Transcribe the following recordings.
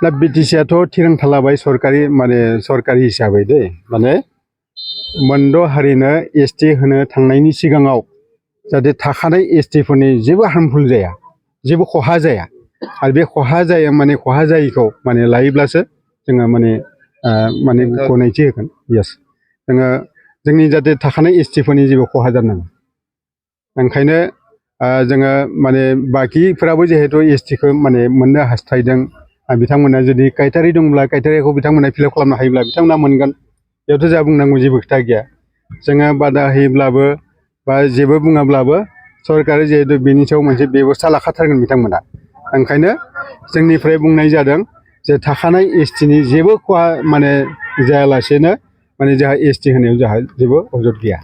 दा बिटिसिआथ' थिरांथा लाबाय सरकारि हिसाबै दे माने मोनद' हारिनो एसटि होनो थांनायनि सिगाङाव जाहाथे थाखानाय एसटिफोरनि जेबो हार्मफुल जाया जेबो खहा जाया आरो बे खहा जायैखौ माने लायोब्लासो जोङो माने गनायथि होगोन यस जोङो जोंनि जाहाथे थाखानाय एसटिफोरनि जेबो खहा जानो नाङा ओंखायनो जोङो माने बाखिफोराबो जिहेतु एसटिखौ माने मोननो हास्थायदों बिथांमोना जुदि क्राइटेरिया दंब्ला क्राइटेरियाखौ बिथांमोना फिलआप खालामनो हायोब्ला बिथांमोना मोनगोन बेयावथ' जोंहा बुंनांगौ जेबो खोथा गैया जोङो बादा होयोब्लाबो बा जेबो बुङाब्लाबो सरकारा जिहेतु बेनि सायाव मोनसे बेबस्था लाखाथारगोन बिथांमोना ओंखायनो जोंनिफ्राय बुंनाय जादों जे थाखानाय एसटिनि जेबो खहा माने जायालासेनो माने जोंहा एसटि होनायाव जोंहा जेबो अजद गैया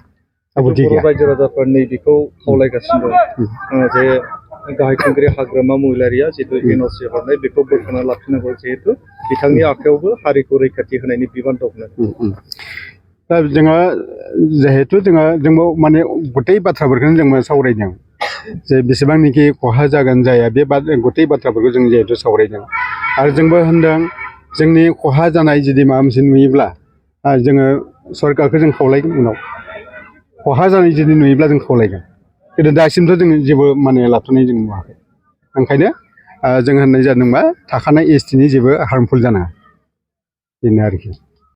आपत्ति गैया। रायजो राजाफोरनि बेखौ खावलायगासिनो दं जे गाहाय खुंगिरि हाग्रामा महिलारिया जितु एनअसि हरनाय बेखौ बोखांना लाफिननांगौ जिहेतु बिथांनि आखायावबो हारिखौ रैखाथि होनायनि बिबान दं होननानै दा जोङो जिहेतु जोंबो माने गथै बाथ्राफोरखौनो जोङो सावरायदों जे बेसेबांनिखि खहा जागोन जाया बे गथै बाथ्राफोरखौ जों जिहेतु सावरायदों आरो जोंबो होनदों जोंनि खहा जानाय जुदि माबा मोनसे नुयोब्ला जोङो सरकारखौ जों खावलायगोन उनाव खहा जानाय जुदि नुयोब्ला जों खावलायगोन खिन्थु दासिमथ' जों जेबो माने लाथ'नाय जों नुवाखै ओंखायनो जों होननाय जादों मा थाखानाय एसटिनि जेबो हार्मफुल जानाङा बेनो आरोखि